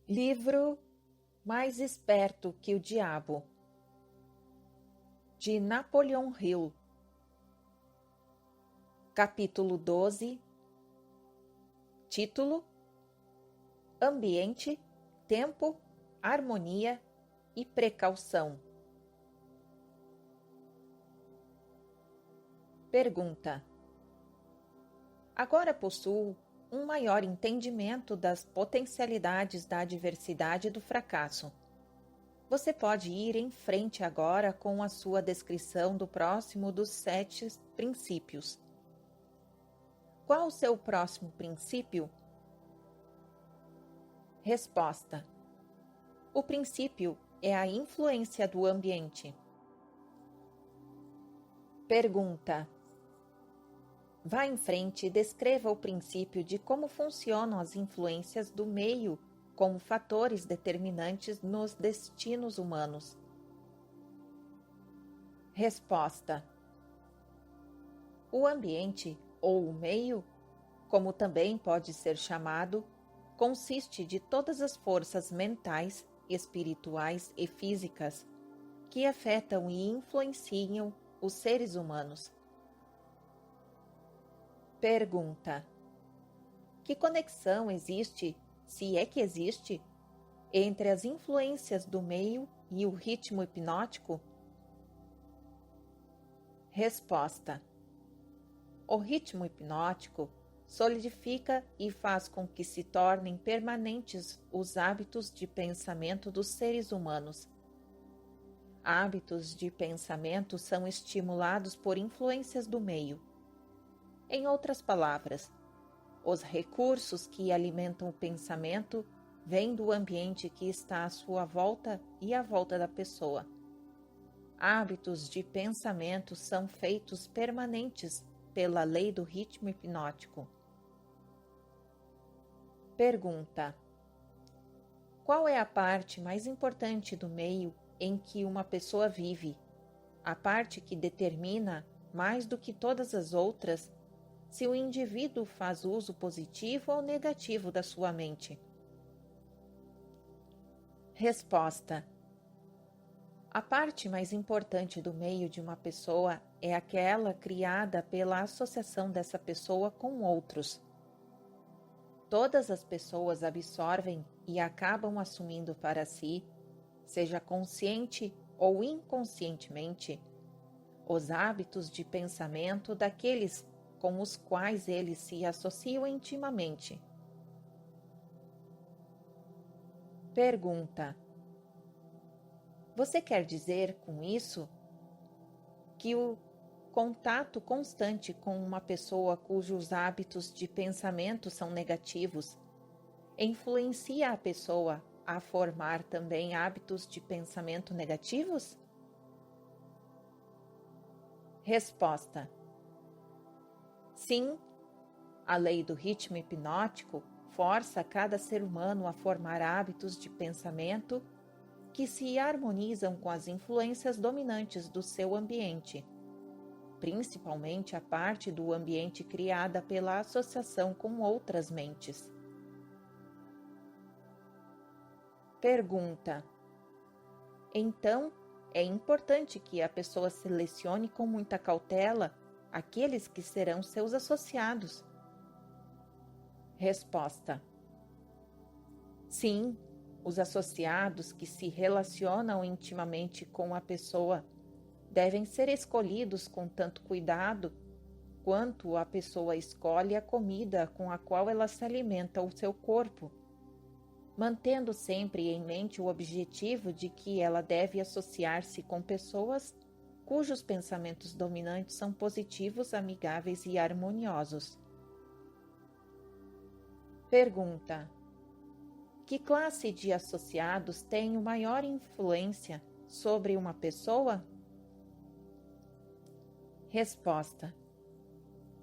Livro Mais Esperto que o Diabo, de Napoleon Hill. Capítulo 12. Título: Ambiente, Tempo, Harmonia e Precaução. Pergunta: agora possuo um maior entendimento das potencialidades da adversidade e do fracasso. Você pode ir em frente agora com a sua descrição do próximo dos 7 princípios. Qual o seu próximo princípio? Resposta: o princípio é a influência do ambiente. Pergunta: vá em frente e descreva o princípio de como funcionam as influências do meio como fatores determinantes nos destinos humanos. Resposta: o ambiente, ou o meio, como também pode ser chamado, consiste de todas as forças mentais, espirituais e físicas que afetam e influenciam os seres humanos. Pergunta: que conexão existe, se é que existe, entre as influências do meio e o ritmo hipnótico? Resposta: o ritmo hipnótico solidifica e faz com que se tornem permanentes os hábitos de pensamento dos seres humanos. Hábitos de pensamento são estimulados por influências do meio. Em outras palavras, os recursos que alimentam o pensamento vêm do ambiente que está à sua volta e à volta da pessoa. Hábitos de pensamento são feitos permanentes pela lei do ritmo hipnótico. Pergunta: qual é a parte mais importante do meio em que uma pessoa vive? A parte que determina, mais do que todas as outras, se o indivíduo faz uso positivo ou negativo da sua mente? Resposta: a parte mais importante do meio de uma pessoa é aquela criada pela associação dessa pessoa com outros. Todas as pessoas absorvem e acabam assumindo para si, seja consciente ou inconscientemente, os hábitos de pensamento daqueles com os quais eles se associam intimamente. Pergunta: você quer dizer com isso que o contato constante com uma pessoa cujos hábitos de pensamento são negativos influencia a pessoa a formar também hábitos de pensamento negativos? Resposta: sim, a lei do ritmo hipnótico força cada ser humano a formar hábitos de pensamento que se harmonizam com as influências dominantes do seu ambiente, principalmente a parte do ambiente criada pela associação com outras mentes. Pergunta: então, é importante que a pessoa selecione com muita cautela aqueles que serão seus associados? Resposta: sim, os associados que se relacionam intimamente com a pessoa devem ser escolhidos com tanto cuidado quanto a pessoa escolhe a comida com a qual ela se alimenta o seu corpo, mantendo sempre em mente o objetivo de que ela deve associar-se com pessoas cujos pensamentos dominantes são positivos, amigáveis e harmoniosos. Pergunta: que classe de associados tem maior influência sobre uma pessoa? Resposta: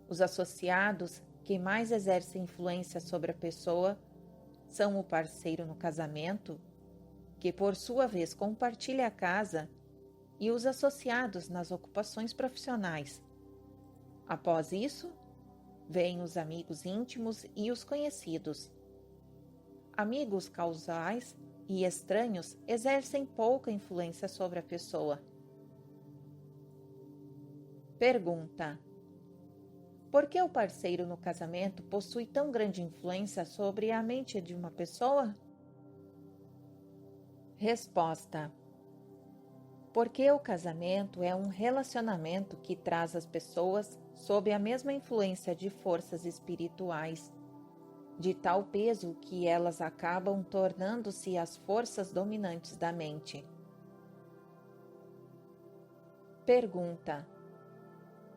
os associados que mais exercem influência sobre a pessoa são o parceiro no casamento, que por sua vez compartilha a casa, e os associados nas ocupações profissionais. Após isso, vêm os amigos íntimos e os conhecidos. Amigos causais e estranhos exercem pouca influência sobre a pessoa. Pergunta: por que o parceiro no casamento possui tão grande influência sobre a mente de uma pessoa? Resposta: porque o casamento é um relacionamento que traz as pessoas sob a mesma influência de forças espirituais, de tal peso que elas acabam tornando-se as forças dominantes da mente. Pergunta: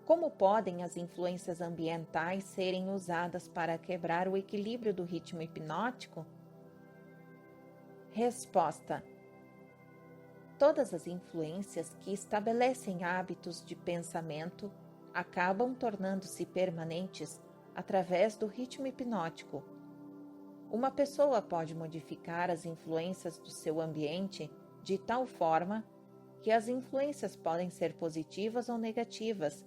como podem as influências ambientais serem usadas para quebrar o equilíbrio do ritmo hipnótico? Resposta: todas as influências que estabelecem hábitos de pensamento acabam tornando-se permanentes através do ritmo hipnótico. Uma pessoa pode modificar as influências do seu ambiente de tal forma que as influências podem ser positivas ou negativas,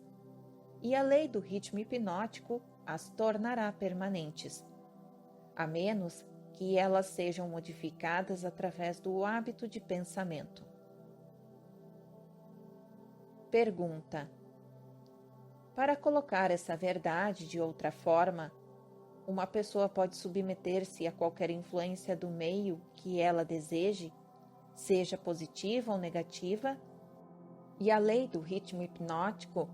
e a lei do ritmo hipnótico as tornará permanentes, a menos que elas sejam modificadas através do hábito de pensamento. Pergunta: para colocar essa verdade de outra forma, uma pessoa pode submeter-se a qualquer influência do meio que ela deseje, seja positiva ou negativa, e a lei do ritmo hipnótico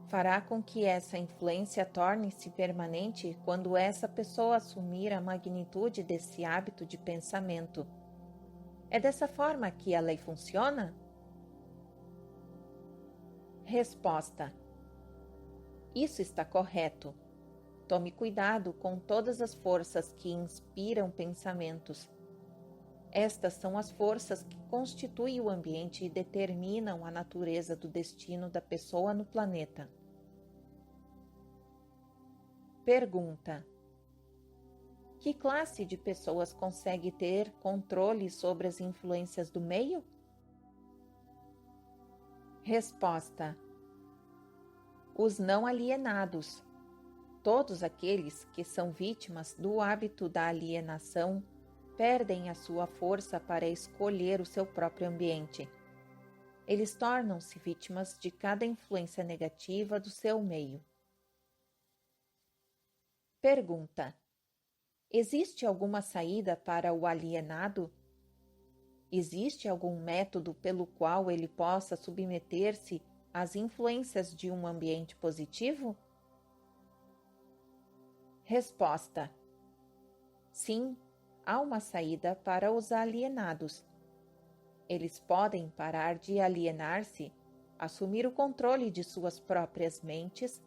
fará com que essa influência torne-se permanente quando essa pessoa assumir a magnitude desse hábito de pensamento. É dessa forma que a lei funciona? Resposta: isso está correto. Tome cuidado com todas as forças que inspiram pensamentos. Estas são as forças que constituem o ambiente e determinam a natureza do destino da pessoa no planeta. Pergunta: que classe de pessoas consegue ter controle sobre as influências do meio? Resposta: os não alienados. Todos aqueles que são vítimas do hábito da alienação perdem a sua força para escolher o seu próprio ambiente. Eles tornam-se vítimas de cada influência negativa do seu meio. Pergunta: existe alguma saída para o alienado? Existe algum método pelo qual ele possa submeter-se às influências de um ambiente positivo? Resposta: sim, há uma saída para os alienados. Eles podem parar de alienar-se, assumir o controle de suas próprias mentes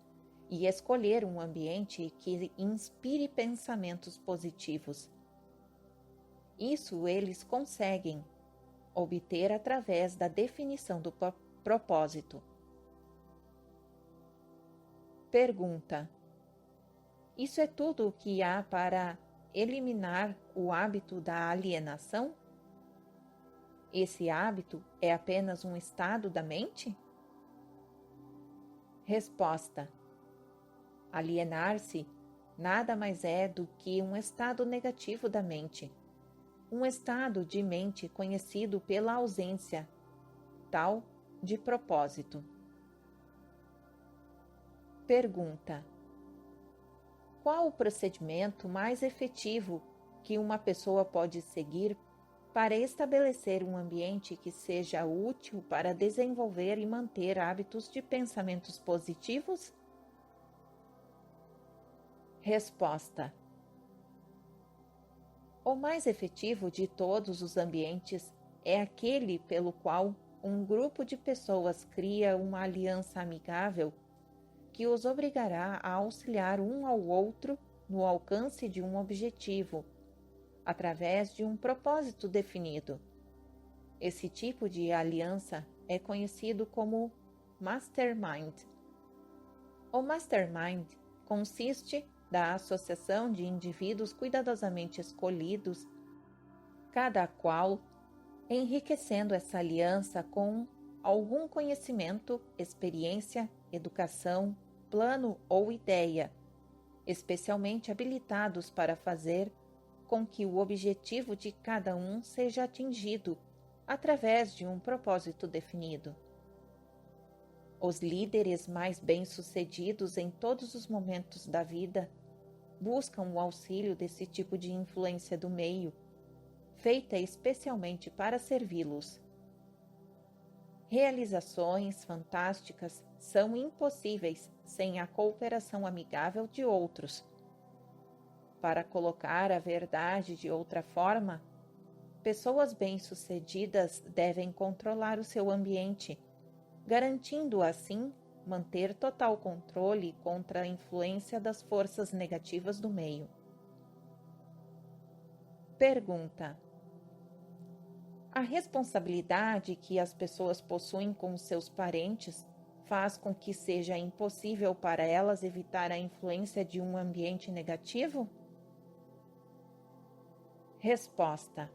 e escolher um ambiente que inspire pensamentos positivos. Isso eles conseguem obter através da definição do propósito. Pergunta: isso é tudo o que há para eliminar o hábito da alienação? Esse hábito é apenas um estado da mente? Resposta: alienar-se nada mais é do que um estado negativo da mente, um estado de mente conhecido pela ausência, tal, de propósito. Pergunta: qual o procedimento mais efetivo que uma pessoa pode seguir para estabelecer um ambiente que seja útil para desenvolver e manter hábitos de pensamentos positivos? Resposta: o mais efetivo de todos os ambientes é aquele pelo qual um grupo de pessoas cria uma aliança amigável que os obrigará a auxiliar um ao outro no alcance de um objetivo, através de um propósito definido. Esse tipo de aliança é conhecido como Mastermind. O Mastermind consiste da associação de indivíduos cuidadosamente escolhidos, cada qual enriquecendo essa aliança com algum conhecimento, experiência, educação, plano ou ideia, especialmente habilitados para fazer com que o objetivo de cada um seja atingido através de um propósito definido. Os líderes mais bem-sucedidos em todos os momentos da vida buscam o auxílio desse tipo de influência do meio, feita especialmente para servi-los. Realizações fantásticas são impossíveis sem a cooperação amigável de outros. Para colocar a verdade de outra forma, pessoas bem-sucedidas devem controlar o seu ambiente, garantindo assim manter total controle contra a influência das forças negativas do meio. Pergunta: a responsabilidade que as pessoas possuem com os seus parentes faz com que seja impossível para elas evitar a influência de um ambiente negativo? Resposta: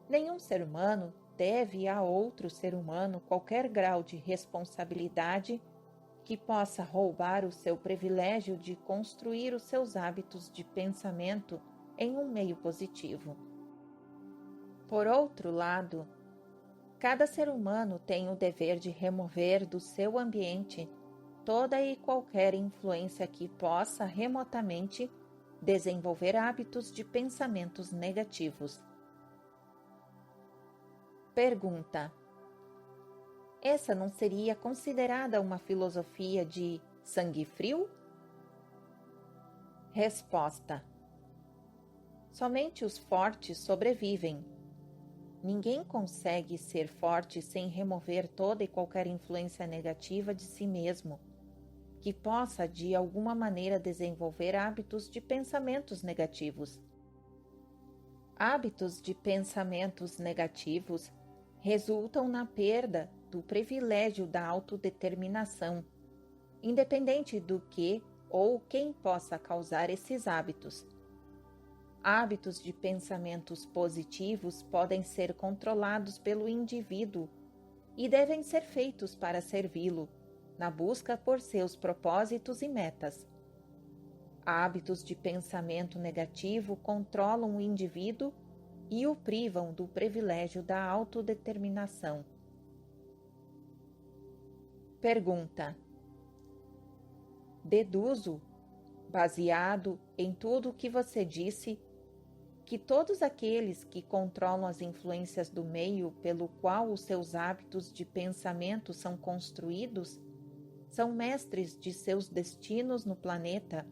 nenhum ser humano deve a outro ser humano qualquer grau de responsabilidade que possa roubar o seu privilégio de construir os seus hábitos de pensamento em um meio positivo. Por outro lado, cada ser humano tem o dever de remover do seu ambiente toda e qualquer influência que possa remotamente desenvolver hábitos de pensamentos negativos. Pergunta: essa não seria considerada uma filosofia de sangue frio? Resposta: somente os fortes sobrevivem. Ninguém consegue ser forte sem remover toda e qualquer influência negativa de si mesmo, que possa de alguma maneira desenvolver hábitos de pensamentos negativos. Hábitos de pensamentos negativos resultam na perda do privilégio da autodeterminação, independente do que ou quem possa causar esses hábitos. Hábitos de pensamentos positivos podem ser controlados pelo indivíduo e devem ser feitos para servi-lo, na busca por seus propósitos e metas. Hábitos de pensamento negativo controlam o indivíduo e o privam do privilégio da autodeterminação. Pergunta: deduzo, baseado em tudo o que você disse, que todos aqueles que controlam as influências do meio pelo qual os seus hábitos de pensamento são construídos são mestres de seus destinos no planeta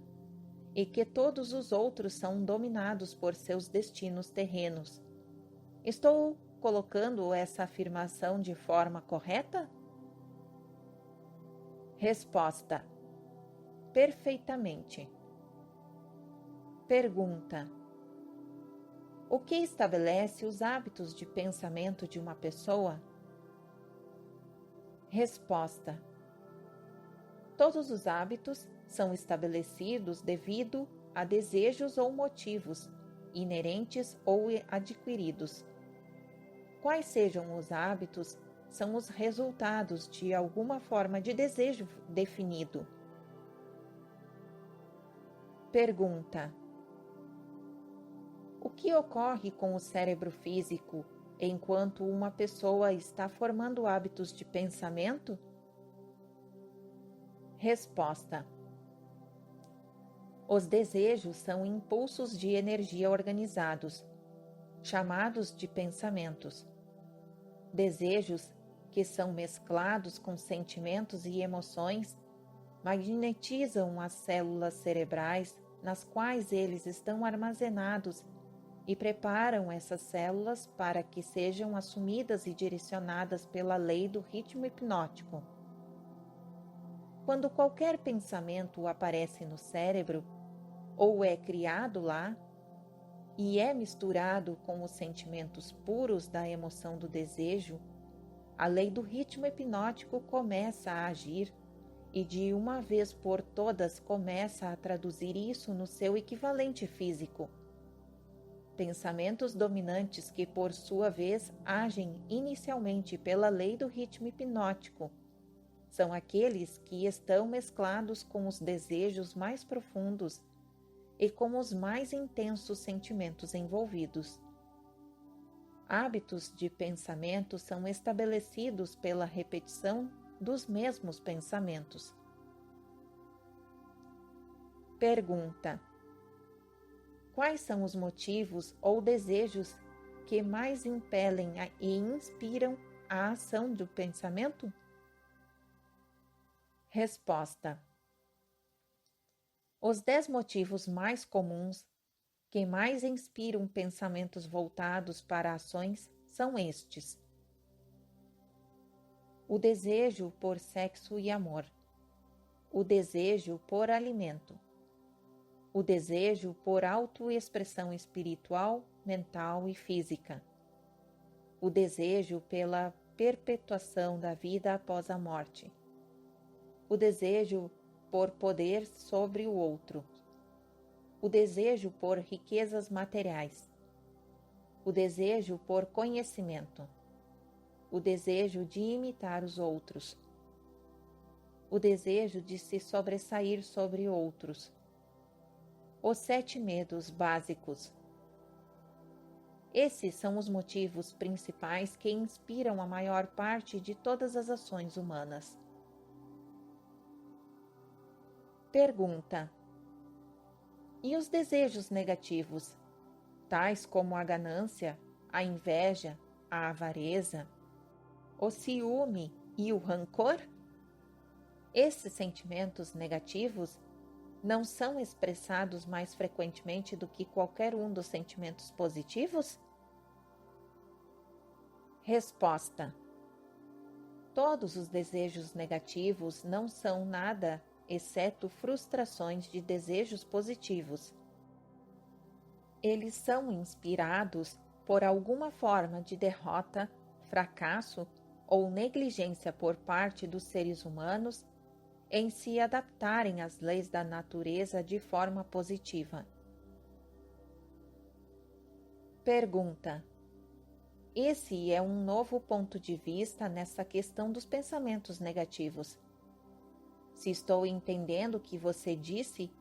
e que todos os outros são dominados por seus destinos terrenos. Estou colocando essa afirmação de forma correta? Resposta: perfeitamente. Pergunta: o que estabelece os hábitos de pensamento de uma pessoa? Resposta: todos os hábitos são estabelecidos devido a desejos ou motivos, inerentes ou adquiridos. Quais sejam os hábitos, são os resultados de alguma forma de desejo definido. Pergunta: o que ocorre com o cérebro físico enquanto uma pessoa está formando hábitos de pensamento? Resposta: os desejos são impulsos de energia organizados, chamados de pensamentos. Desejos que são mesclados com sentimentos e emoções magnetizam as células cerebrais nas quais eles estão armazenados e preparam essas células para que sejam assumidas e direcionadas pela lei do ritmo hipnótico. Quando qualquer pensamento aparece no cérebro, ou é criado lá, e é misturado com os sentimentos puros da emoção do desejo, a lei do ritmo hipnótico começa a agir e de uma vez por todas começa a traduzir isso no seu equivalente físico. Pensamentos dominantes que, por sua vez, agem inicialmente pela lei do ritmo hipnótico, são aqueles que estão mesclados com os desejos mais profundos e com os mais intensos sentimentos envolvidos. Hábitos de pensamento são estabelecidos pela repetição dos mesmos pensamentos. Pergunta: quais são os motivos ou desejos que mais impelem e inspiram a ação do pensamento? Resposta: os 10 motivos mais comuns que mais inspiram pensamentos voltados para ações são estes: o desejo por sexo e amor, o desejo por alimento, o desejo por autoexpressão espiritual, mental e física, o desejo pela perpetuação da vida após a morte, o desejo por poder sobre o outro, o desejo por riquezas materiais, o desejo por conhecimento, o desejo de imitar os outros, o desejo de se sobressair sobre outros, os 7 medos básicos. Esses são os motivos principais que inspiram a maior parte de todas as ações humanas. Pergunta: e os desejos negativos, tais como a ganância, a inveja, a avareza, o ciúme e o rancor? Esses sentimentos negativos não são expressados mais frequentemente do que qualquer um dos sentimentos positivos? Resposta: todos os desejos negativos não são nada exceto frustrações de desejos positivos. Eles são inspirados por alguma forma de derrota, fracasso ou negligência por parte dos seres humanos em se adaptarem às leis da natureza de forma positiva. Pergunta: esse é um novo ponto de vista nessa questão dos pensamentos negativos. Se estou entendendo o que você disse,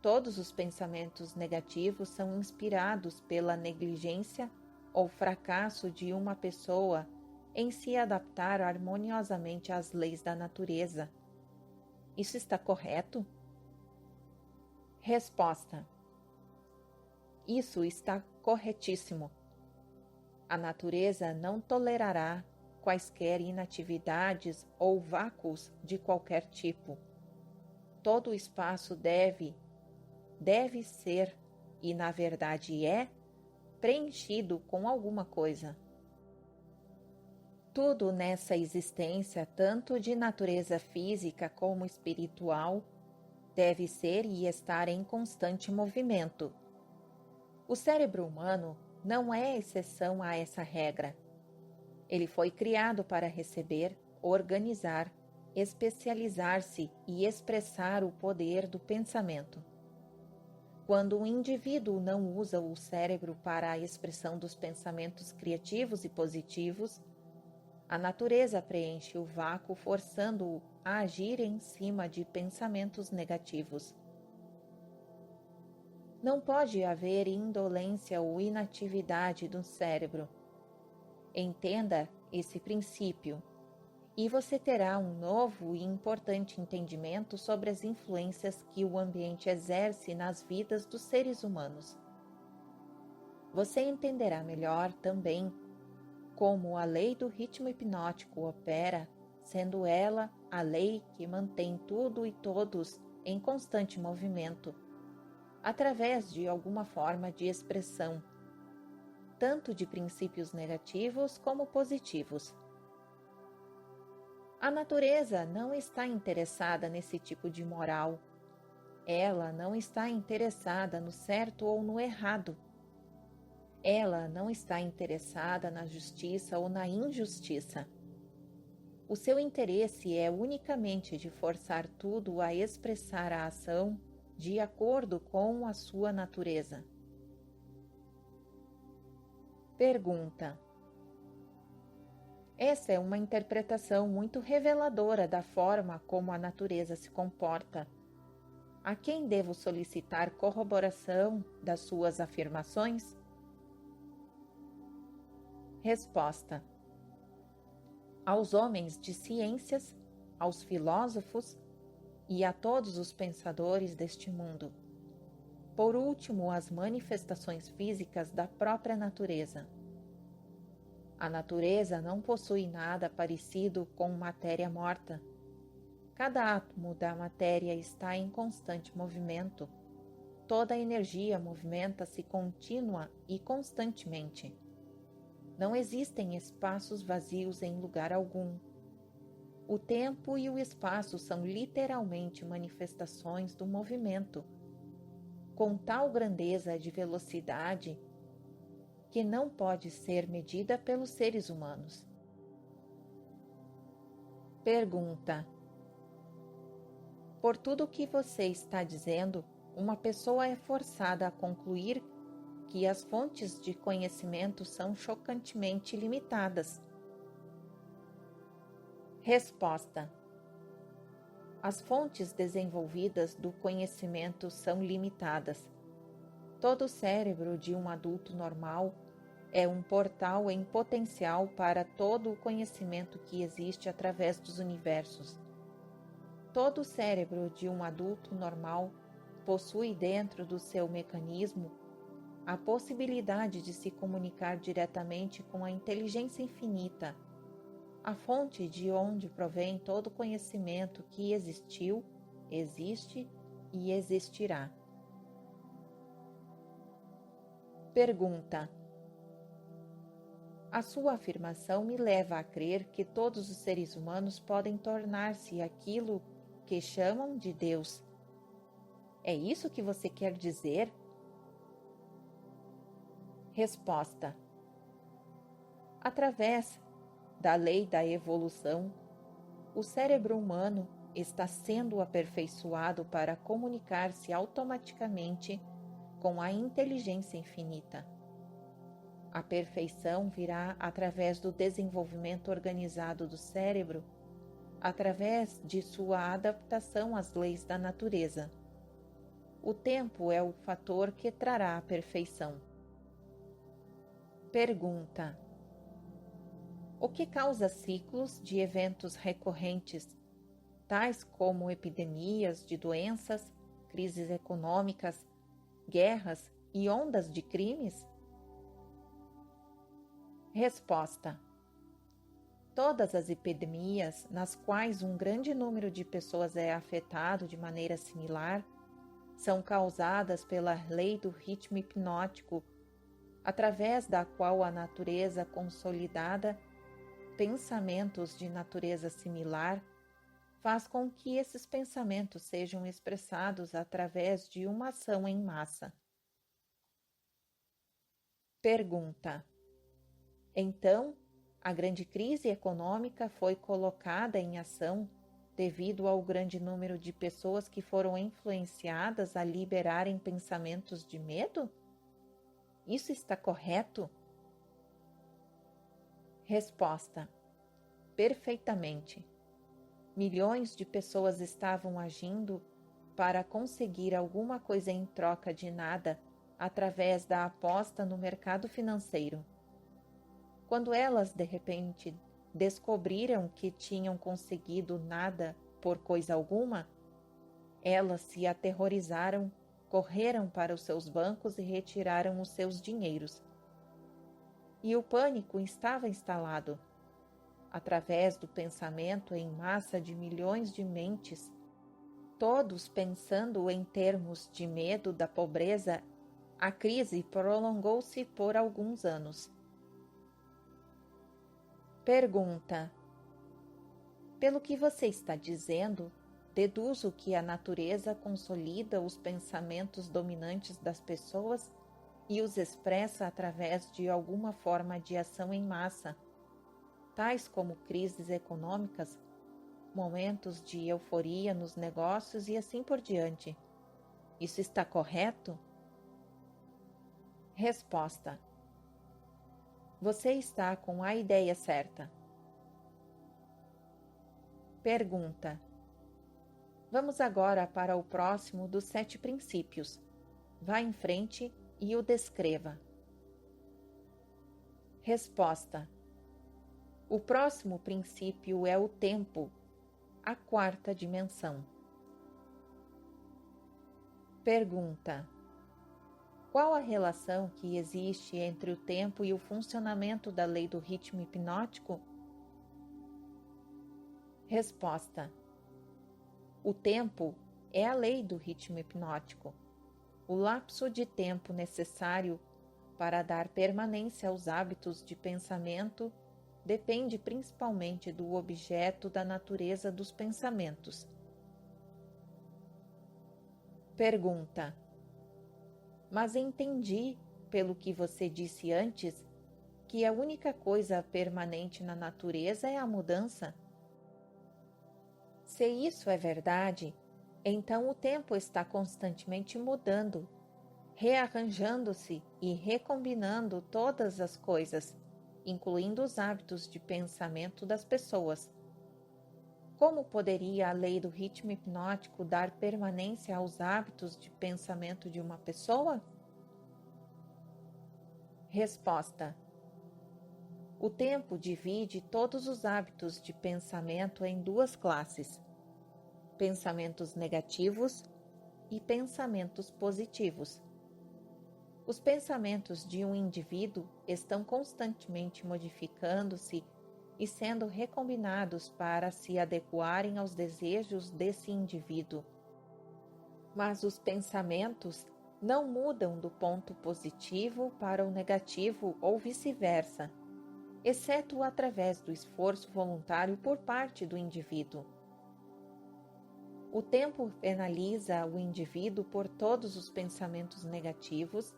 todos os pensamentos negativos são inspirados pela negligência ou fracasso de uma pessoa em se adaptar harmoniosamente às leis da natureza. Isso está correto? Resposta: isso está corretíssimo. A natureza não tolerará quaisquer inatividades ou vácuos de qualquer tipo. Todo o espaço deve ser, e na verdade é, preenchido com alguma coisa. Tudo nessa existência, tanto de natureza física como espiritual, deve ser e estar em constante movimento. O cérebro humano não é exceção a essa regra. Ele foi criado para receber, organizar, especializar-se e expressar o poder do pensamento. Quando um indivíduo não usa o cérebro para a expressão dos pensamentos criativos e positivos, a natureza preenche o vácuo, forçando-o a agir em cima de pensamentos negativos. Não pode haver indolência ou inatividade do cérebro. Entenda esse princípio, e você terá um novo e importante entendimento sobre as influências que o ambiente exerce nas vidas dos seres humanos. Você entenderá melhor também como a lei do ritmo hipnótico opera, sendo ela a lei que mantém tudo e todos em constante movimento, através de alguma forma de expressão, tanto de princípios negativos como positivos. A natureza não está interessada nesse tipo de moral. Ela não está interessada no certo ou no errado. Ela não está interessada na justiça ou na injustiça. O seu interesse é unicamente de forçar tudo a expressar a ação de acordo com a sua natureza. Pergunta: essa é uma interpretação muito reveladora da forma como a natureza se comporta. A quem devo solicitar corroboração das suas afirmações? Resposta: aos homens de ciências, aos filósofos e a todos os pensadores deste mundo. Por último, as manifestações físicas da própria natureza. A natureza não possui nada parecido com matéria morta. Cada átomo da matéria está em constante movimento. Toda a energia movimenta-se contínua e constantemente. Não existem espaços vazios em lugar algum. O tempo e o espaço são literalmente manifestações do movimento, com tal grandeza de velocidade que não pode ser medida pelos seres humanos. Pergunta: por tudo o que você está dizendo, uma pessoa é forçada a concluir que as fontes de conhecimento são chocantemente limitadas. Resposta: as fontes desenvolvidas do conhecimento são limitadas. Todo o cérebro de um adulto normal é um portal em potencial para todo o conhecimento que existe através dos universos. Todo o cérebro de um adulto normal possui dentro do seu mecanismo a possibilidade de se comunicar diretamente com a inteligência infinita, a fonte de onde provém todo o conhecimento que existiu, existe e existirá. Pergunta: a sua afirmação me leva a crer que todos os seres humanos podem tornar-se aquilo que chamam de Deus. É isso que você quer dizer? Resposta: através da lei da evolução, o cérebro humano está sendo aperfeiçoado para comunicar-se automaticamente com a inteligência infinita. A perfeição virá através do desenvolvimento organizado do cérebro, através de sua adaptação às leis da natureza. O tempo é o fator que trará a perfeição. Pergunta: o que causa ciclos de eventos recorrentes, tais como epidemias de doenças, crises econômicas, guerras e ondas de crimes? Resposta: todas as epidemias nas quais um grande número de pessoas é afetado de maneira similar são causadas pela lei do ritmo hipnótico, através da qual a natureza consolidada, pensamentos de natureza similar, faz com que esses pensamentos sejam expressados através de uma ação em massa. Pergunta: então, a grande crise econômica foi colocada em ação devido ao grande número de pessoas que foram influenciadas a liberarem pensamentos de medo? Isso está correto? Resposta: perfeitamente. Milhões de pessoas estavam agindo para conseguir alguma coisa em troca de nada através da aposta no mercado financeiro. Quando elas, de repente, descobriram que tinham conseguido nada por coisa alguma, elas se aterrorizaram, correram para os seus bancos e retiraram os seus dinheiros. E o pânico estava instalado. Através do pensamento em massa de milhões de mentes, todos pensando em termos de medo da pobreza, a crise prolongou-se por alguns anos. Pergunta: pelo que você está dizendo, deduzo que a natureza consolida os pensamentos dominantes das pessoas e os expressa através de alguma forma de ação em massa, tais como crises econômicas, momentos de euforia nos negócios e assim por diante. Isso está correto? Resposta: você está com a ideia certa. Pergunta: Vamos agora para o próximo dos 7 princípios. Vá em frente e o descreva. Resposta: o próximo princípio é o tempo, a 4ª dimensão. Pergunta: qual a relação que existe entre o tempo e o funcionamento da lei do ritmo hipnótico? Resposta: o tempo é a lei do ritmo hipnótico, o lapso de tempo necessário para dar permanência aos hábitos de pensamento depende principalmente do objeto da natureza dos pensamentos. Pergunta: mas entendi, pelo que você disse antes, que a única coisa permanente na natureza é a mudança? Se isso é verdade, então o tempo está constantemente mudando, rearranjando-se e recombinando todas as coisas, incluindo os hábitos de pensamento das pessoas. Como poderia a lei do ritmo hipnótico dar permanência aos hábitos de pensamento de uma pessoa? Resposta: o tempo divide todos os hábitos de pensamento em 2 classes: pensamentos negativos e pensamentos positivos. Os pensamentos de um indivíduo estão constantemente modificando-se e sendo recombinados para se adequarem aos desejos desse indivíduo. Mas os pensamentos não mudam do ponto positivo para o negativo ou vice-versa, exceto através do esforço voluntário por parte do indivíduo. O tempo penaliza o indivíduo por todos os pensamentos negativos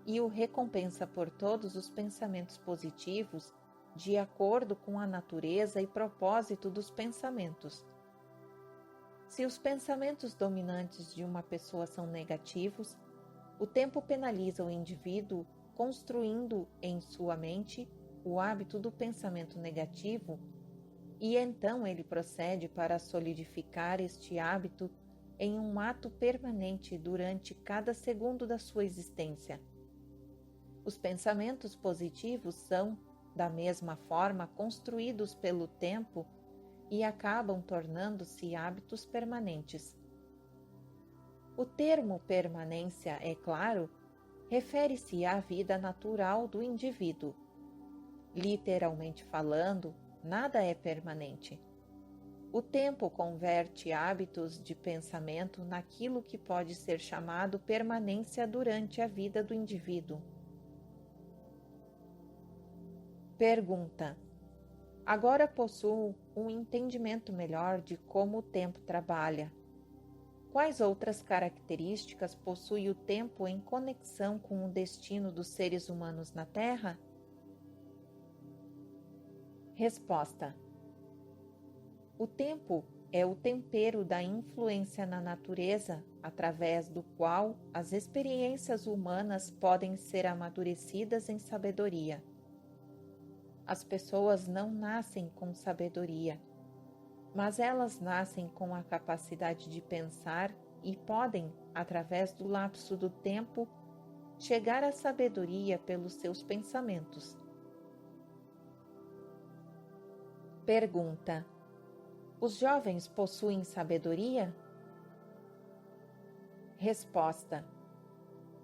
e o recompensa por todos os pensamentos positivos, de acordo com a natureza e propósito dos pensamentos. Se os pensamentos dominantes de uma pessoa são negativos, o tempo penaliza o indivíduo construindo em sua mente o hábito do pensamento negativo, e então ele procede para solidificar este hábito em um ato permanente durante cada segundo da sua existência. Os pensamentos positivos são, da mesma forma, construídos pelo tempo e acabam tornando-se hábitos permanentes. O termo permanência, é claro, refere-se à vida natural do indivíduo. Literalmente falando, nada é permanente. O tempo converte hábitos de pensamento naquilo que pode ser chamado permanência durante a vida do indivíduo. Pergunta: agora possuo um entendimento melhor de como o tempo trabalha. Quais outras características possui o tempo em conexão com o destino dos seres humanos na Terra? Resposta: o tempo é o tempero da influência na natureza, através do qual as experiências humanas podem ser amadurecidas em sabedoria. As pessoas não nascem com sabedoria, mas elas nascem com a capacidade de pensar e podem, através do lapso do tempo, chegar à sabedoria pelos seus pensamentos. Pergunta: os jovens possuem sabedoria? Resposta: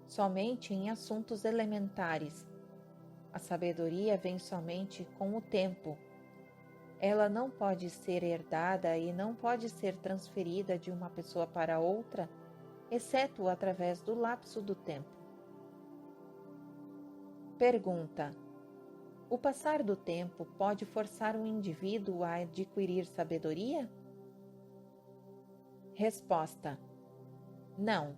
somente em assuntos elementares. A sabedoria vem somente com o tempo. Ela não pode ser herdada e não pode ser transferida de uma pessoa para outra, exceto através do lapso do tempo. Pergunta: o passar do tempo pode forçar um indivíduo a adquirir sabedoria? Resposta: não.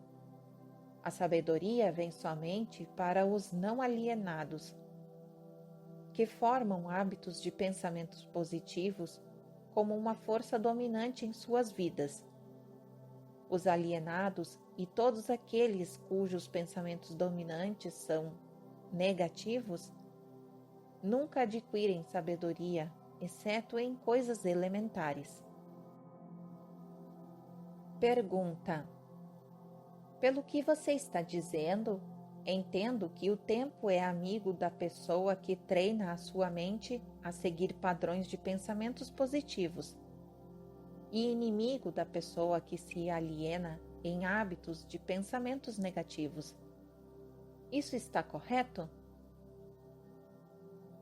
A sabedoria vem somente para os não alienados, que formam hábitos de pensamentos positivos como uma força dominante em suas vidas. Os alienados e todos aqueles cujos pensamentos dominantes são negativos nunca adquirem sabedoria, exceto em coisas elementares. Pergunta: pelo que você está dizendo, entendo que o tempo é amigo da pessoa que treina a sua mente a seguir padrões de pensamentos positivos e inimigo da pessoa que se aliena em hábitos de pensamentos negativos. Isso está correto?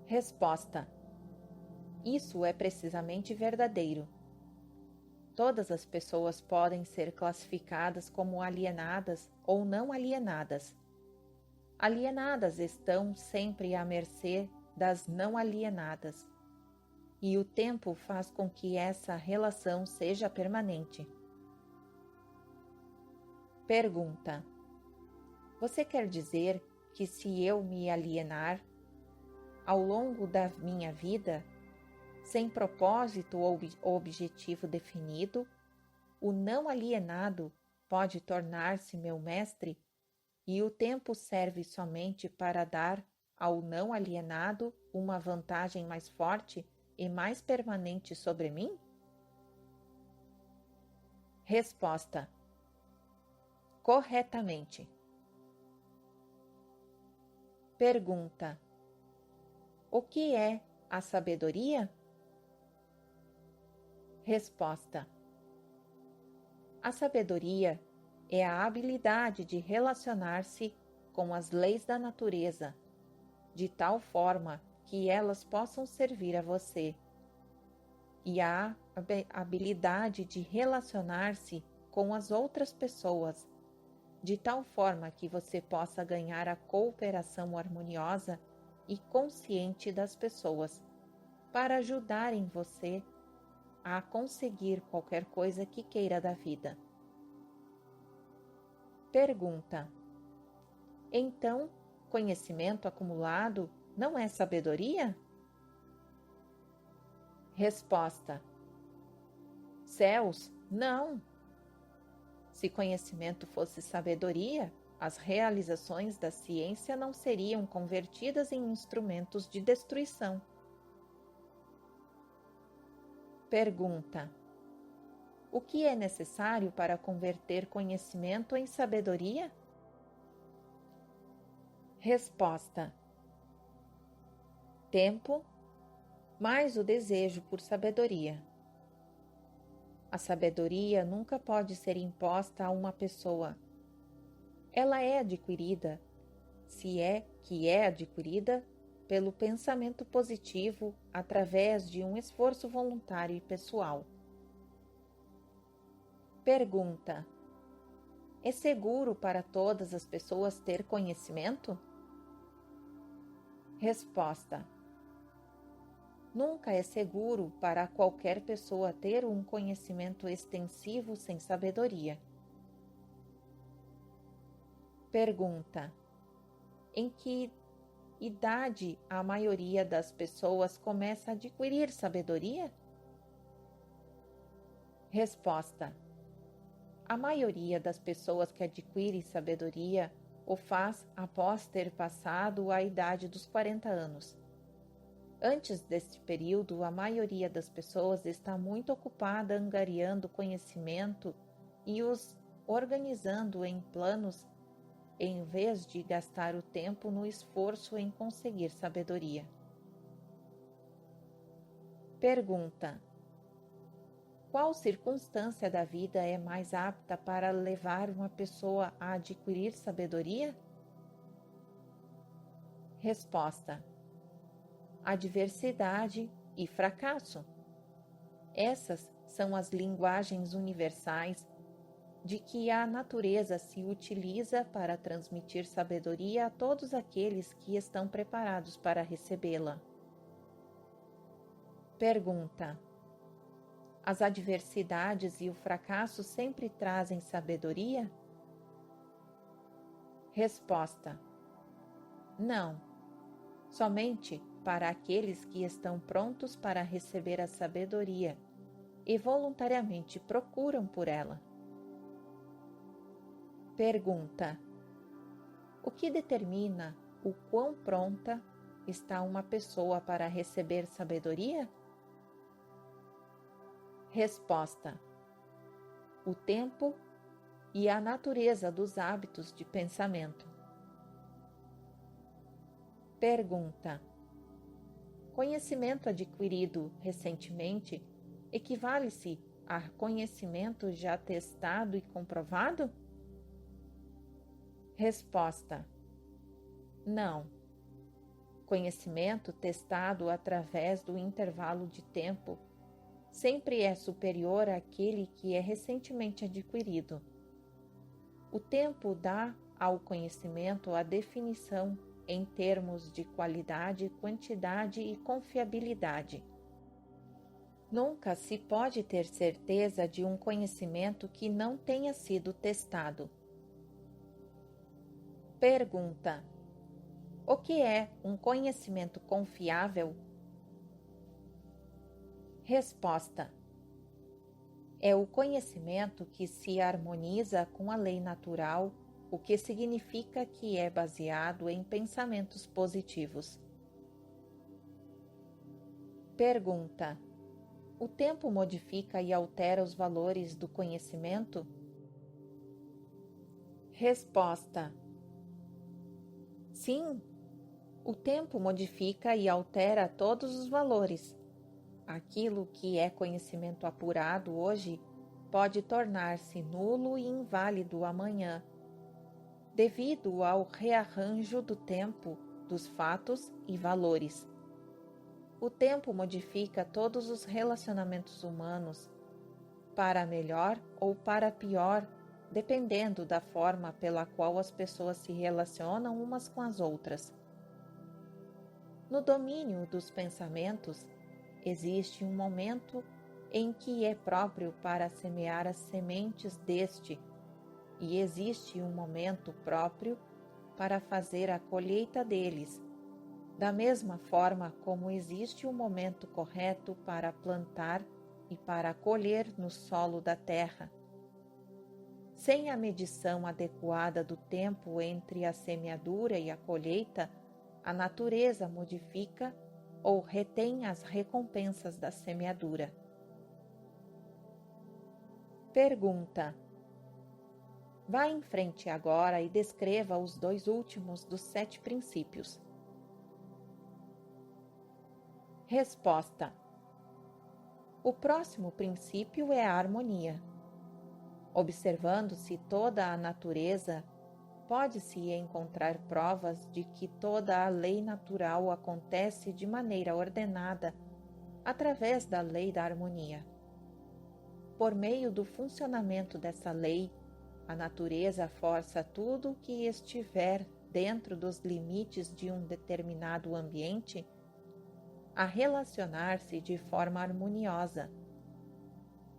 Resposta: isso é precisamente verdadeiro. Todas as pessoas podem ser classificadas como alienadas ou não alienadas. Alienadas estão sempre à mercê das não alienadas, e o tempo faz com que essa relação seja permanente. Pergunta: você quer dizer que se eu me alienar ao longo da minha vida, sem propósito ou objetivo definido, o não alienado pode tornar-se meu mestre e o tempo serve somente para dar ao não alienado uma vantagem mais forte e mais permanente sobre mim? Resposta: corretamente. Pergunta: o que é a sabedoria? Resposta: a sabedoria é a habilidade de relacionar-se com as leis da natureza, de tal forma que elas possam servir a você, e a habilidade de relacionar-se com as outras pessoas, de tal forma que você possa ganhar a cooperação harmoniosa e consciente das pessoas, para ajudarem você a conseguir qualquer coisa que queira da vida. Pergunta: então, conhecimento acumulado não é sabedoria? Resposta: céus, não! Se conhecimento fosse sabedoria, as realizações da ciência não seriam convertidas em instrumentos de destruição. Pergunta: o que é necessário para converter conhecimento em sabedoria? Resposta: tempo mais o desejo por sabedoria. A sabedoria nunca pode ser imposta a uma pessoa. Ela é adquirida, se é que é adquirida, pelo pensamento positivo através de um esforço voluntário e pessoal. Pergunta: é seguro para todas as pessoas ter conhecimento? Resposta: nunca é seguro para qualquer pessoa ter um conhecimento extensivo sem sabedoria. Pergunta: em que idade a maioria das pessoas começa a adquirir sabedoria? Resposta: a maioria das pessoas que adquirem sabedoria o faz após ter passado a idade dos 40 anos. Antes deste período, a maioria das pessoas está muito ocupada angariando conhecimento e os organizando em planos, em vez de gastar o tempo no esforço em conseguir sabedoria. Pergunta: qual circunstância da vida é mais apta para levar uma pessoa a adquirir sabedoria? Resposta: adversidade e fracasso. Essas são as linguagens universais de que a natureza se utiliza para transmitir sabedoria a todos aqueles que estão preparados para recebê-la. Pergunta: as adversidades e o fracasso sempre trazem sabedoria? Resposta: não, somente para aqueles que estão prontos para receber a sabedoria e voluntariamente procuram por ela. Pergunta: o que determina o quão pronta está uma pessoa para receber sabedoria? Resposta: o tempo e a natureza dos hábitos de pensamento. Pergunta: conhecimento adquirido recentemente equivale-se a conhecimento já testado e comprovado? Resposta: não. Conhecimento testado através do intervalo de tempo sempre é superior àquele que é recentemente adquirido. O tempo dá ao conhecimento a definição em termos de qualidade, quantidade e confiabilidade. Nunca se pode ter certeza de um conhecimento que não tenha sido testado. Pergunta: o que é um conhecimento confiável? Resposta: é o conhecimento que se harmoniza com a lei natural, o que significa que é baseado em pensamentos positivos. Pergunta: o tempo modifica e altera os valores do conhecimento? Resposta: sim, o tempo modifica e altera todos os valores. Aquilo que é conhecimento apurado hoje pode tornar-se nulo e inválido amanhã, devido ao rearranjo do tempo, dos fatos e valores. O tempo modifica todos os relacionamentos humanos, para melhor ou para pior, dependendo da forma pela qual as pessoas se relacionam umas com as outras. No domínio dos pensamentos, existe um momento em que é próprio para semear as sementes deste, e existe um momento próprio para fazer a colheita deles, da mesma forma como existe um momento correto para plantar e para colher no solo da terra. Sem a medição adequada do tempo entre a semeadura e a colheita, a natureza modifica ou retém as recompensas da semeadura. Pergunta: vá em frente agora e descreva os 2 últimos dos 7 princípios. Resposta: o próximo princípio é a harmonia. Observando-se toda a natureza, pode-se encontrar provas de que toda a lei natural acontece de maneira ordenada, através da lei da harmonia. Por meio do funcionamento dessa lei, a natureza força tudo que estiver dentro dos limites de um determinado ambiente a relacionar-se de forma harmoniosa.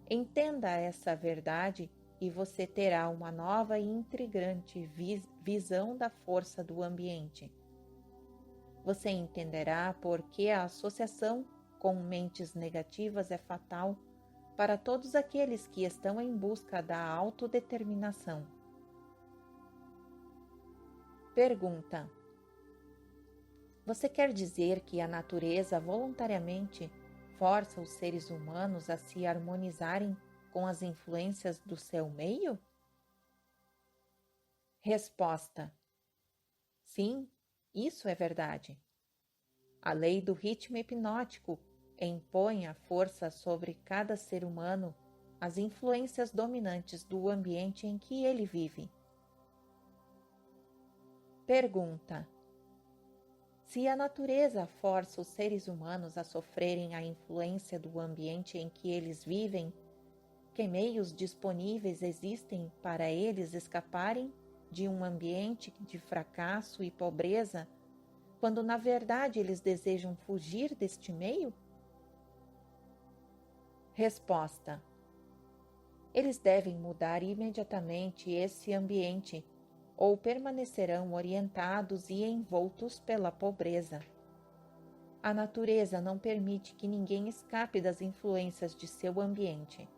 Entenda essa verdade e você terá uma nova e intrigante visão da força do ambiente. Você entenderá por que a associação com mentes negativas é fatal para todos aqueles que estão em busca da autodeterminação. Pergunta: você quer dizer que a natureza voluntariamente força os seres humanos a se harmonizarem com as influências do seu meio? Resposta: sim, isso é verdade. A lei do ritmo hipnótico impõe a força sobre cada ser humano as influências dominantes do ambiente em que ele vive. Pergunta: se a natureza força os seres humanos a sofrerem a influência do ambiente em que eles vivem, que meios disponíveis existem para eles escaparem de um ambiente de fracasso e pobreza, quando na verdade eles desejam fugir deste meio? Resposta: eles devem mudar imediatamente esse ambiente, ou permanecerão orientados e envoltos pela pobreza. A natureza não permite que ninguém escape das influências de seu ambiente.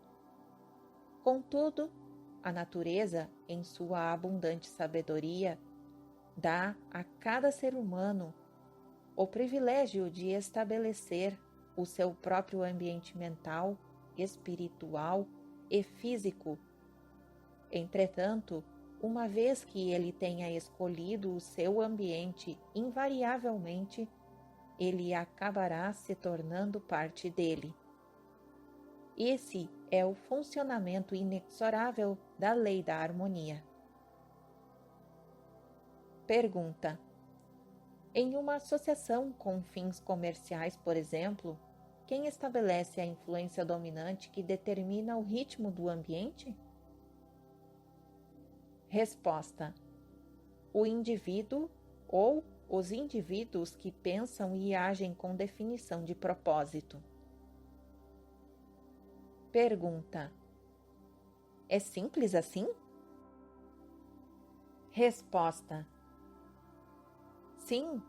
Contudo, a natureza, em sua abundante sabedoria, dá a cada ser humano o privilégio de estabelecer o seu próprio ambiente mental, espiritual e físico Entretanto, uma vez que ele tenha escolhido o seu ambiente, invariavelmente, ele acabará se tornando parte dele. Esse é o funcionamento inexorável da lei da harmonia. Pergunta: em uma associação com fins comerciais, por exemplo, quem estabelece a influência dominante que determina o ritmo do ambiente? Resposta: o indivíduo ou os indivíduos que pensam e agem com definição de propósito. Pergunta: é simples assim? Resposta: sim.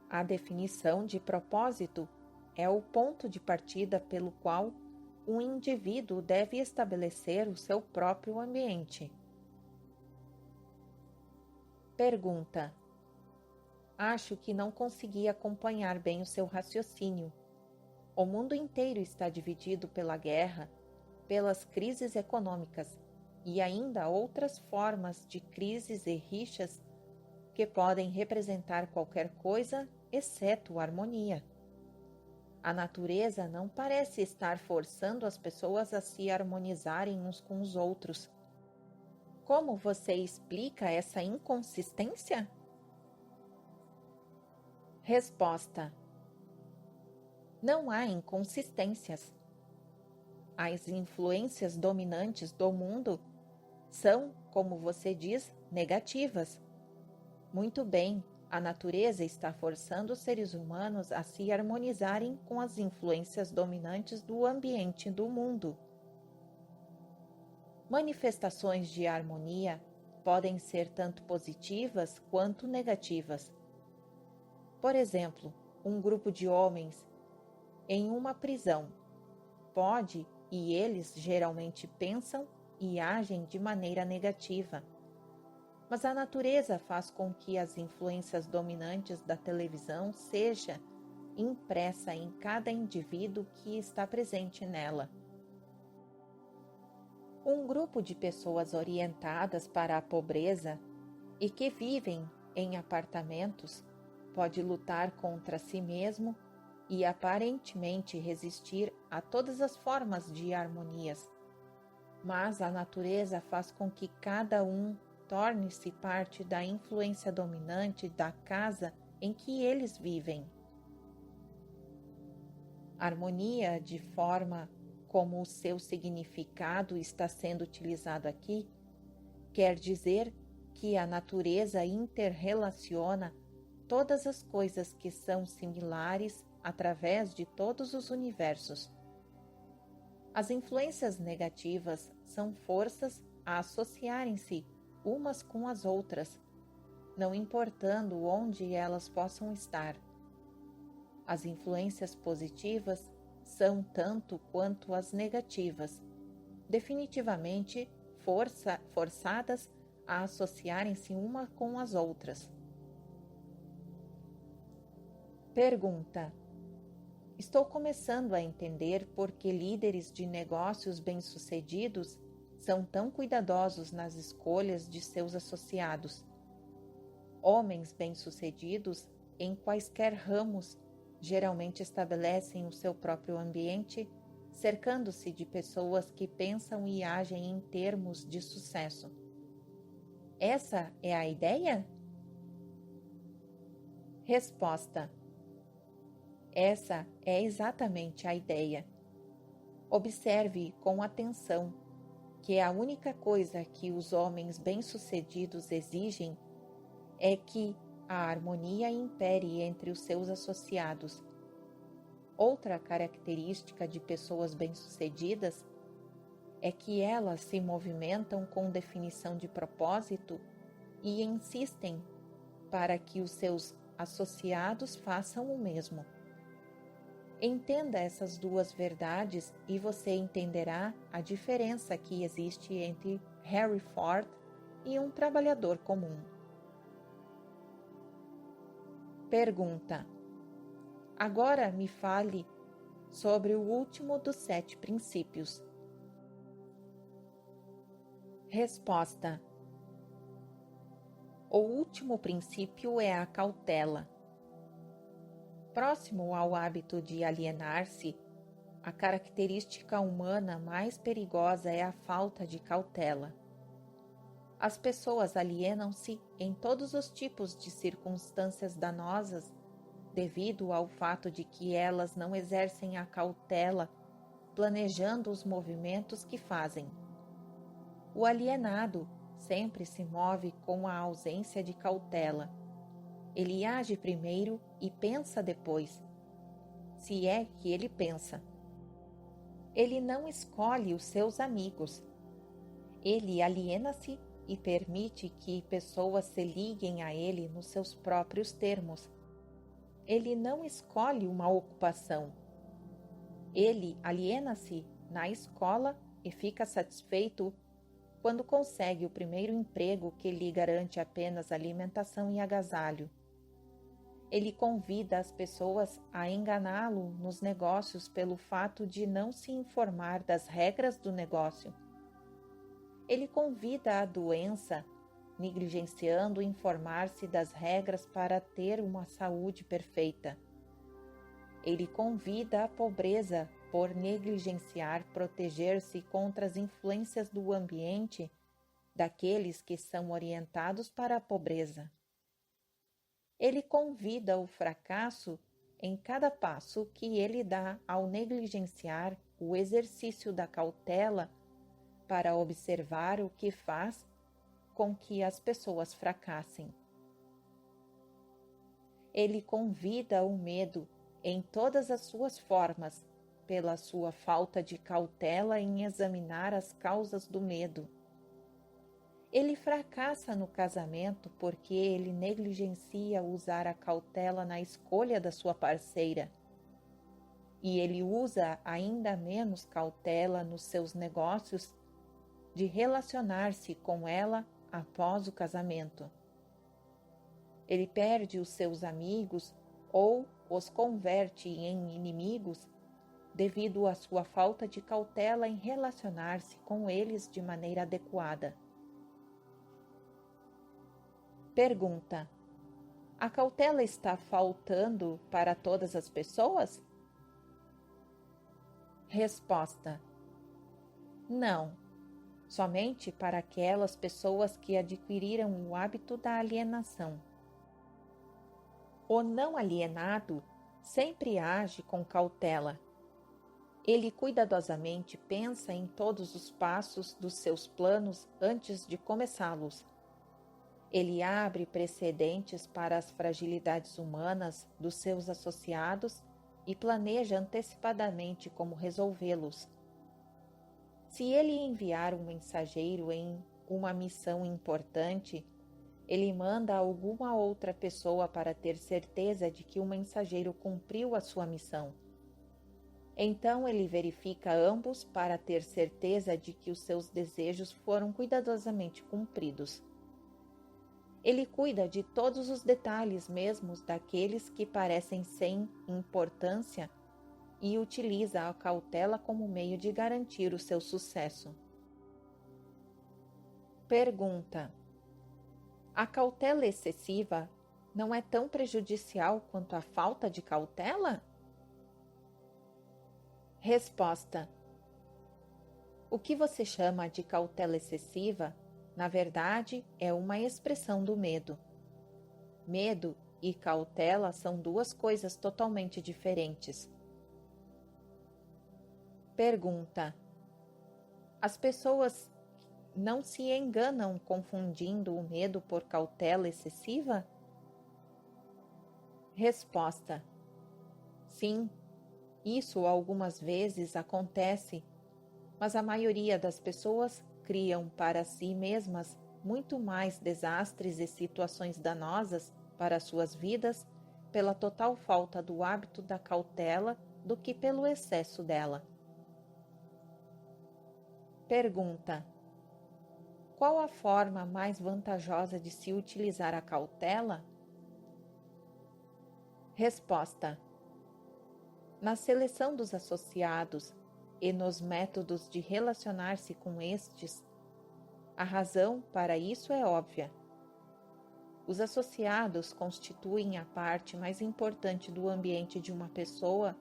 A definição de propósito é o ponto de partida pelo qual um indivíduo deve estabelecer o seu próprio ambiente. Pergunta: acho que não consegui acompanhar bem o seu raciocínio. O mundo inteiro está dividido pela guerra, pelas crises econômicas e ainda outras formas de crises e rixas que podem representar qualquer coisa exceto harmonia. A natureza não parece estar forçando as pessoas a se harmonizarem uns com os outros. Como você explica essa inconsistência? Resposta: não há inconsistências. As influências dominantes do mundo são, como você diz, negativas. Muito bem, a natureza está forçando os seres humanos a se harmonizarem com as influências dominantes do ambiente do mundo. Manifestações de harmonia podem ser tanto positivas quanto negativas. Por exemplo, um grupo de homens em uma prisão pode, e eles geralmente pensam e agem de maneira negativa. Mas a natureza faz com que as influências dominantes da televisão seja impressa em cada indivíduo que está presente nela. Um grupo de pessoas orientadas para a pobreza e que vivem em apartamentos pode lutar contra si mesmo e aparentemente resistir a todas as formas de harmonias. Mas a natureza faz com que cada um torne-se parte da influência dominante da casa em que eles vivem. Harmonia, de forma como o seu significado está sendo utilizado aqui, quer dizer que a natureza interrelaciona todas as coisas que são similares através de todos os universos. As influências negativas são forças a associarem-se umas com as outras, não importando onde elas possam estar. As influências positivas são tanto quanto as negativas, definitivamente forçadas a associarem-se uma com as outras. Pergunta: estou começando a entender por que líderes de negócios bem-sucedidos são tão cuidadosos nas escolhas de seus associados. Homens bem-sucedidos em quaisquer ramos geralmente estabelecem o seu próprio ambiente, cercando-se de pessoas que pensam e agem em termos de sucesso. Essa é a ideia? Resposta: essa é exatamente a ideia. Observe com atenção que a única coisa que os homens bem-sucedidos exigem é que a harmonia impere entre os seus associados. Outra característica de pessoas bem-sucedidas é que elas se movimentam com definição de propósito e insistem para que os seus associados façam o mesmo. Entenda essas duas verdades e você entenderá a diferença que existe entre Henry Ford e um trabalhador comum. Pergunta: agora me fale sobre o último dos 7 princípios. Resposta: o último princípio é a cautela. Próximo ao hábito de alienar-se, a característica humana mais perigosa é a falta de cautela. As pessoas alienam-se em todos os tipos de circunstâncias danosas devido ao fato de que elas não exercem a cautela, planejando os movimentos que fazem. O alienado sempre se move com a ausência de cautela. Ele age primeiro e pensa depois, se é que ele pensa. Ele não escolhe os seus amigos. Ele aliena-se e permite que pessoas se liguem a ele nos seus próprios termos. Ele não escolhe uma ocupação. Ele aliena-se na escola e fica satisfeito quando consegue o primeiro emprego que lhe garante apenas alimentação e agasalho. Ele convida as pessoas a enganá-lo nos negócios pelo fato de não se informar das regras do negócio. Ele convida a doença, negligenciando informar-se das regras para ter uma saúde perfeita. Ele convida a pobreza por negligenciar proteger-se contra as influências do ambiente daqueles que são orientados para a pobreza. Ele convida o fracasso em cada passo que ele dá ao negligenciar o exercício da cautela para observar o que faz com que as pessoas fracassem. Ele convida o medo em todas as suas formas, pela sua falta de cautela em examinar as causas do medo. Ele fracassa no casamento porque ele negligencia usar a cautela na escolha da sua parceira. E ele usa ainda menos cautela nos seus negócios de relacionar-se com ela após o casamento. Ele perde os seus amigos ou os converte em inimigos devido à sua falta de cautela em relacionar-se com eles de maneira adequada. Pergunta: a cautela está faltando para todas as pessoas? Resposta: não, somente para aquelas pessoas que adquiriram o hábito da alienação. O não alienado sempre age com cautela. Ele cuidadosamente pensa em todos os passos dos seus planos antes de começá-los. Ele abre precedentes para as fragilidades humanas dos seus associados e planeja antecipadamente como resolvê-los. Se ele enviar um mensageiro em uma missão importante, ele manda alguma outra pessoa para ter certeza de que o mensageiro cumpriu a sua missão. Então ele verifica ambos para ter certeza de que os seus desejos foram cuidadosamente cumpridos. Ele cuida de todos os detalhes mesmo daqueles que parecem sem importância e utiliza a cautela como meio de garantir o seu sucesso. Pergunta: a cautela excessiva não é tão prejudicial quanto a falta de cautela? Resposta: o que você chama de cautela excessiva, na verdade, é uma expressão do medo. Medo e cautela são duas coisas totalmente diferentes. Pergunta: as pessoas não se enganam confundindo o medo por cautela excessiva? Resposta: sim, isso algumas vezes acontece, mas a maioria das pessoas criam para si mesmas muito mais desastres e situações danosas para suas vidas pela total falta do hábito da cautela do que pelo excesso dela. Pergunta: qual a forma mais vantajosa de se utilizar a cautela? Resposta: na seleção dos associados e nos métodos de relacionar-se com estes, A razão para isso é óbvia. Os associados constituem a parte mais importante do ambiente de uma pessoa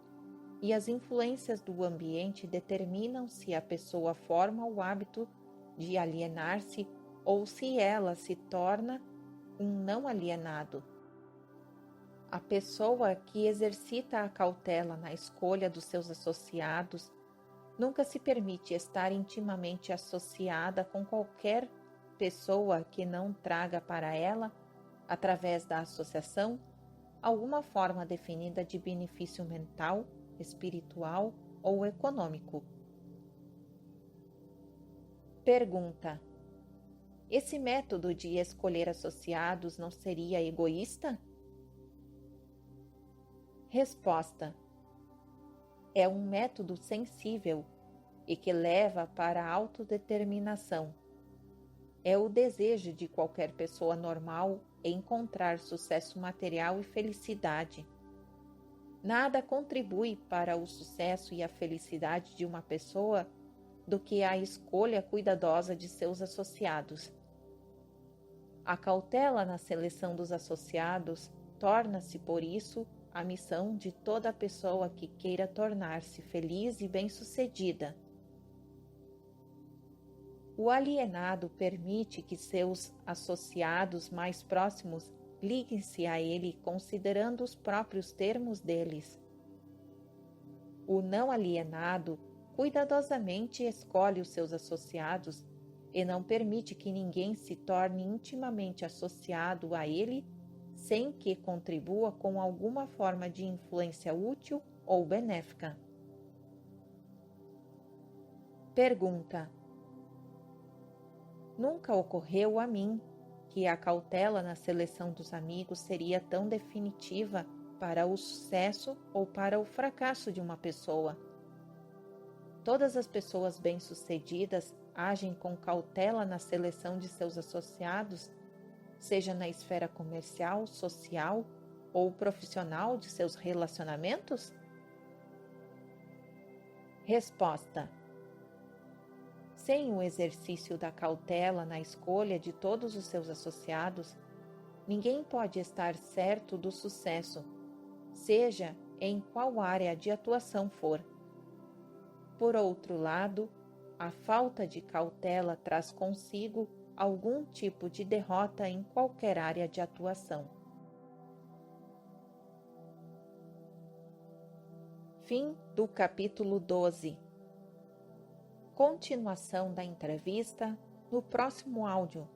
e as influências do ambiente determinam se a pessoa forma o hábito de alienar-se ou se ela se torna um não alienado. A pessoa que exercita a cautela na escolha dos seus associados nunca se permite estar intimamente associada com qualquer pessoa que não traga para ela, através da associação, alguma forma definida de benefício mental, espiritual ou econômico. Pergunta: esse método de escolher associados não seria egoísta? Resposta: é um método sensível e que leva para a autodeterminação. É o desejo de qualquer pessoa normal encontrar sucesso material e felicidade. Nada contribui para o sucesso e a felicidade de uma pessoa do que a escolha cuidadosa de seus associados. A cautela na seleção dos associados torna-se, por isso, a missão de toda pessoa que queira tornar-se feliz e bem-sucedida. O alienado permite que seus associados mais próximos liguem-se a ele considerando os próprios termos deles. O não alienado cuidadosamente escolhe os seus associados e não permite que ninguém se torne intimamente associado a ele sem que contribua com alguma forma de influência útil ou benéfica. Pergunta: nunca ocorreu a mim que a cautela na seleção dos amigos seria tão definitiva para o sucesso ou para o fracasso de uma pessoa. Todas as pessoas bem-sucedidas agem com cautela na seleção de seus associados, seja na esfera comercial, social ou profissional de seus relacionamentos? Resposta: sem o exercício da cautela na escolha de todos os seus associados, ninguém pode estar certo do sucesso, seja em qual área de atuação for. Por outro lado, a falta de cautela traz consigo algum tipo de derrota em qualquer área de atuação. Fim do capítulo 12. Continuação da entrevista no próximo áudio.